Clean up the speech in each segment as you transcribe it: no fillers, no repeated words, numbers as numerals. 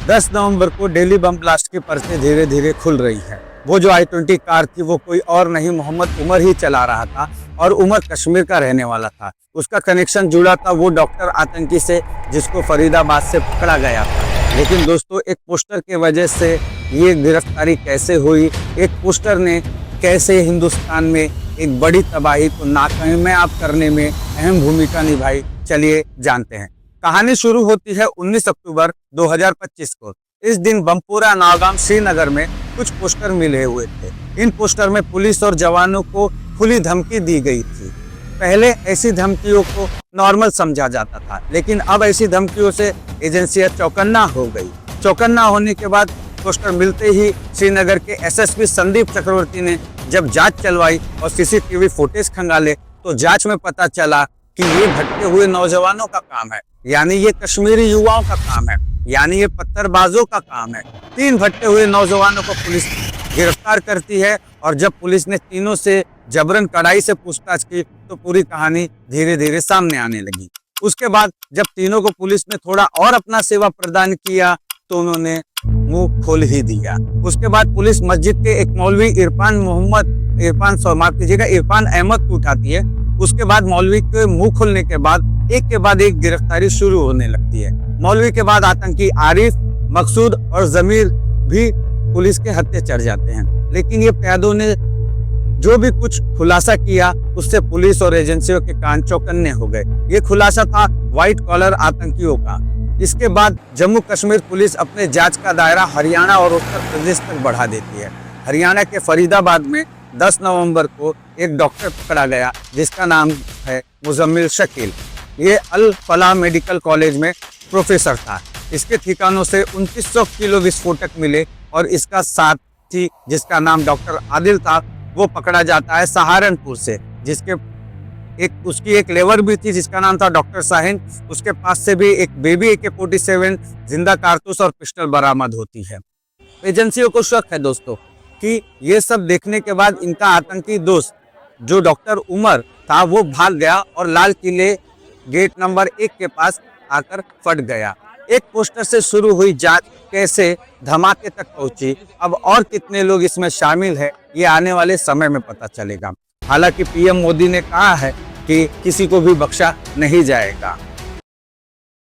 10 नवंबर को Delhi bomb blast की परतें धीरे धीरे खुल रही है। वो जो i-20 कार थी वो कोई और नहीं, मोहम्मद उमर ही चला रहा था और उमर कश्मीर का रहने वाला था। उसका कनेक्शन जुड़ा था वो डॉक्टर आतंकी से जिसको फरीदाबाद से पकड़ा गया था। लेकिन दोस्तों, एक पोस्टर की वजह से ये गिरफ्तारी कैसे हुई, एक पोस्टर ने कैसे हिंदुस्तान में एक बड़ी तबाही को नाकामयाब करने में अहम भूमिका निभाई, चलिए जानते हैं। कहानी शुरू होती है 19 अक्टूबर 2025 को। इस दिन बमपोरा, नौगाम, श्रीनगर में कुछ पोस्टर मिले हुए थे। इन पोस्टर में पुलिस और जवानों को खुली धमकी दी गई थी। पहले ऐसी धमकियों को नॉर्मल समझा जाता था, लेकिन अब ऐसी धमकियों से एजेंसियां चौकन्ना हो गई। चौकन्ना होने के बाद पोस्टर मिलते ही श्रीनगर के एसएसपी संदीप चक्रवर्ती ने जब जांच चलवाई और सीसीटीवी फुटेज खंगाले तो जांच में पता चला कि ये भटके हुए नौजवानों का काम है, यानी ये कश्मीरी युवाओं का काम है, यानी ये पत्थरबाजों का काम है। 3 भटके हुए नौजवानों को पुलिस गिरफ्तार करती है और जब पुलिस ने तीनों से जबरन कड़ाई से पूछताछ की तो पूरी कहानी धीरे धीरे सामने आने लगी। उसके बाद जब तीनों को पुलिस ने थोड़ा और अपना सेवा प्रदान किया तो उन्होंने मुंह खोल ही दिया। उसके बाद पुलिस मस्जिद के एक मौलवी इरफान अहमद को उठाती है। उसके बाद मौलवी के मुंह खोलने के बाद एक गिरफ्तारी शुरू होने लगती है। मौलवी के बाद आतंकी आरिफ, मकसूद और जमीर भी पुलिस के हत्थे चढ़ जाते हैं। लेकिन ये कैदों ने जो भी कुछ खुलासा किया उससे पुलिस और एजेंसियों के कान चौकन्ने हो गए। ये खुलासा था व्हाइट कॉलर आतंकियों का। इसके बाद जम्मू कश्मीर पुलिस अपने जांच का दायरा हरियाणा और उत्तर प्रदेश तक बढ़ा देती है। हरियाणा के फरीदाबाद में 10 नवंबर को एक डॉक्टर पकड़ा गया जिसका नाम है मुजम्मिल शकील। ये अल फलाह मेडिकल कॉलेज में प्रोफेसर था। इसके ठिकानों से 2900 किलो विस्फोटक मिले और इसका साथी जिसका नाम डॉक्टर आदिल था वो पकड़ा जाता है सहारनपुर से, उसकी एक लेबर भी थी जिसका नाम था डॉक्टर साहिन। उसके पास से भी एक बेबी AK-47 जिंदा कारतूस और पिस्टल बरामद होती है। एजेंसियों को शक है दोस्तों कि ये सब देखने के बाद इनका आतंकी दोस्त जो डॉक्टर उमर था वो भाग गया और लाल किले गेट नंबर 1 के पास आकर फट गया। एक पोस्टर से शुरू हुई जांच कैसे धमाके तक पहुंची, अब और कितने लोग इसमें शामिल है ये आने वाले समय में पता चलेगा। हालांकि पीएम मोदी ने कहा है कि किसी को भी बख्शा नहीं जाएगा।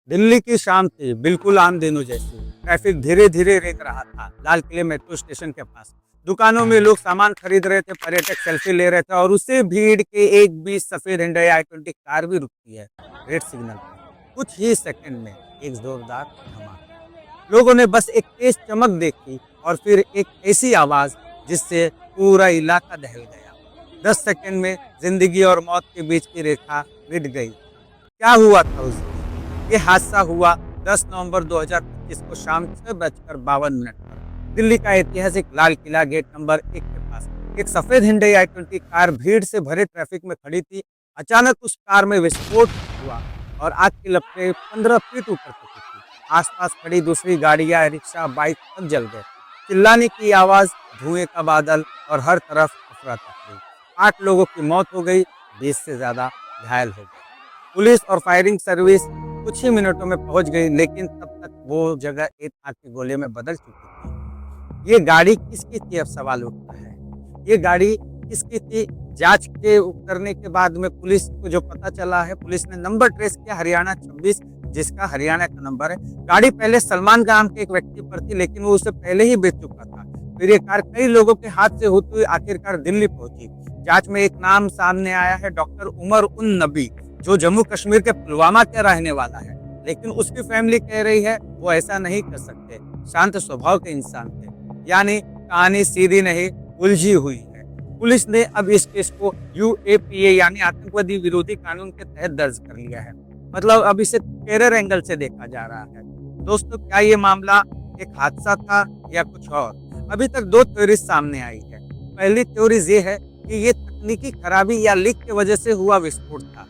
दिल्ली की शाम थी, बिल्कुल आम दिनों जैसी। ट्रैफिक धीरे धीरे रेंग रहा था। लाल किले मेट्रो स्टेशन के पास दुकानों में लोग सामान खरीद रहे थे, पर्यटक सेल्फी ले रहे थे और उसी भीड़ के एक बीच सफेद Hyundai i-20 कार भी रुकती है रेड सिग्नल पर। कुछ ही सेकंड में एक जोरदार धमाका। लोगों ने बस एक तेज चमक देखी और फिर एक ऐसी आवाज जिससे पूरा इलाका दहल गया। 10 सेकंड में जिंदगी और मौत के बीच की रेखा मिट गई। क्या हुआ था उस दिन? ये हादसा हुआ 10 नवंबर 2025 को शाम 6:52 पर दिल्ली का ऐतिहासिक लाल किला गेट नंबर 1 के पास एक सफेद Hyundai i-20 कार भीड़ से भरे ट्रैफिक में खड़ी थी। अचानक उस कार में विस्फोट हुआ और आग की लपटें 15 फीट ऊपर पहुंची थी। आसपास खड़ी दूसरी गाड़ियां, रिक्शा, बाइक सब जल गए। चिल्लाने की आवाज, धुएं का बादल और हर तरफ अफरा तफरी। 8 लोगों की मौत हो गई, 20 से ज्यादा घायल हो गए। पुलिस और फायरिंग सर्विस कुछ ही मिनटों में पहुंच गई, लेकिन तब तक वो जगह एक आग के गोले में बदल चुकी थी। ये गाड़ी किसकी थी, अब सवाल उठता है। ये गाड़ी किसकी थी? जांच के करने के बाद में पुलिस को जो पता चला है, पुलिस ने नंबर ट्रेस किया हरियाणा 26, जिसका हरियाणा का नंबर है। गाड़ी पहले सलमान नाम के एक व्यक्ति पर थी, लेकिन वो उसे पहले ही बेच चुका था। फिर ये कार कई लोगों के हाथ से होती हुई आखिरकार दिल्ली पहुंची। जांच में एक नाम सामने आया है, डॉक्टर उमर उन नबी, जो जम्मू कश्मीर के पुलवामा का रहने वाला है। लेकिन उसकी फैमिली कह रही है वो ऐसा नहीं कर सकते, शांत स्वभाव के इंसान थे। यानी कहानी सीधी नहीं, उलझी हुई है। पुलिस ने अब इस केस को UAPA यानी आतंकवादी विरोधी कानून के तहत दर्ज कर लिया है। मतलब अब इसे टेरर एंगल से देखा जा रहा है। दोस्तों, क्या ये मामला एक हादसा था या कुछ और? अभी तक 2 थ्योरी सामने आई है। पहली थ्योरी ये है कि ये तकनीकी खराबी या लीक की वजह से हुआ विस्फोट था।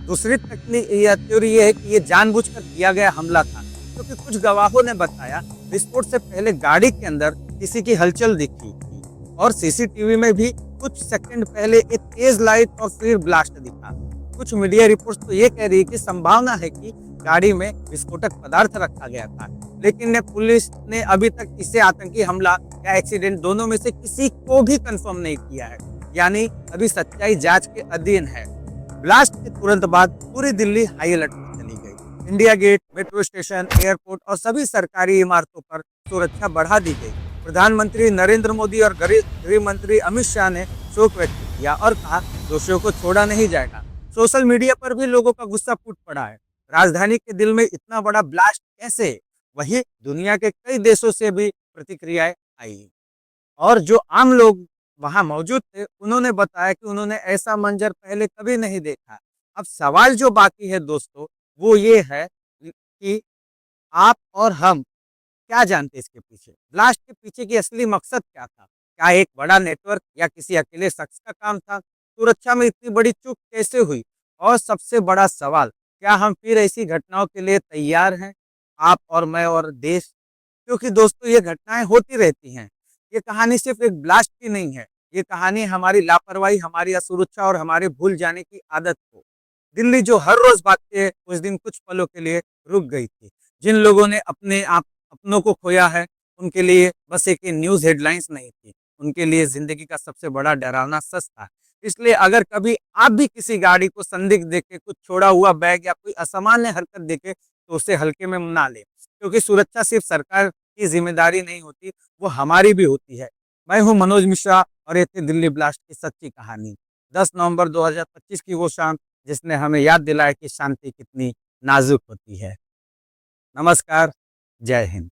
दूसरी थ्योरी ये है कि ये जानबूझकर किया गया हमला था, क्योंकि कुछ गवाहों ने बताया विस्फोट से पहले गाड़ी के अंदर किसी की हलचल दिखी थी और सीसीटीवी में भी कुछ सेकंड पहले एक तेज लाइट और फिर ब्लास्ट दिखा। कुछ मीडिया रिपोर्ट्स तो ये कह रही है कि संभावना है कि गाड़ी में विस्फोटक पदार्थ रखा गया था, लेकिन पुलिस ने अभी तक इसे आतंकी हमला या एक्सीडेंट दोनों में से किसी को भी कंफर्म नहीं किया है, यानी अभी सच्चाई जांच के अधीन है। ब्लास्ट के तुरंत बाद पूरी दिल्ली हाई अलर्ट पर चली गई। India Gate, metro station, airport और सभी सरकारी इमारतों पर सुरक्षा बढ़ा दी गई। प्रधानमंत्री नरेंद्र मोदी और गृह मंत्री अमित शाह ने शोक व्यक्त किया और कहा, दोषियों को छोड़ा नहीं जाएगा। सोशल मीडिया पर भी लोगों का गुस्सा फूट पड़ा है। राजधानी के दिल में इतना बड़ा ब्लास्ट कैसे? वहीं दुनिया के कई देशों से भी प्रतिक्रियाएं आई और जो आम लोग वहां मौजूद थे, उन्होंने बताया कि उन्होंने ऐसा मंजर पहले कभी नहीं देखा। अब सवाल जो बाकी है दोस्तों, वो ये है कि आप और हम क्या जानते हैं इसके पीछे? ब्लास्ट के पीछे की असली मकसद क्या था? क्या एक बड़ा नेटवर्क या किसी अकेले शख्स का काम था? सुरक्षा में इतनी बड़ी चूक कैसे हुई? और सबसे बड़ा सवाल, क्या हम फिर ऐसी घटनाओं के लिए तैयार हैं? आप और मैं और देश? क्योंकि दोस्तों ये घटनाएं होती रहती हैं। ये कहानी सिर्फ एक ब्लास्ट की नहीं है। ये कहानी हमारी लापरवाही, हमारी असुरक्षा और हमारे भूल जाने की आदत को। दिल्ली जो हर रोज भागती है, उस दिन कुछ पलों के लिए रुक गई थी। जिन लोगों ने अपनों को खोया है, उनके लिए बस एक न्यूज़ हेडलाइंस नहीं थी, उनके लिए ज़िंदगी का सबसे बड़ा डरावना सच था। इसलिए अगर कभी आप भी किसी गाड़ी को संदिग्ध देखें, कुछ छोड़ा हुआ बैग या कोई असामान्य हरकत देखें, तो उसे हल्के में ना लें, क्योंकि सुरक्षा सिर्फ सरकार की ज़िम्मेदारी नहीं होती, वो हमारी भी होती है। मैं हूँ मनोज मिश्रा और ये थी दिल्ली ब्लास्ट की सच्ची कहानी। 10 नवंबर 2025 की वो शाम, जिसने हमें याद दिलाया कि शांति कितनी नाजुक होती है। नमस्कार, जय हिंद।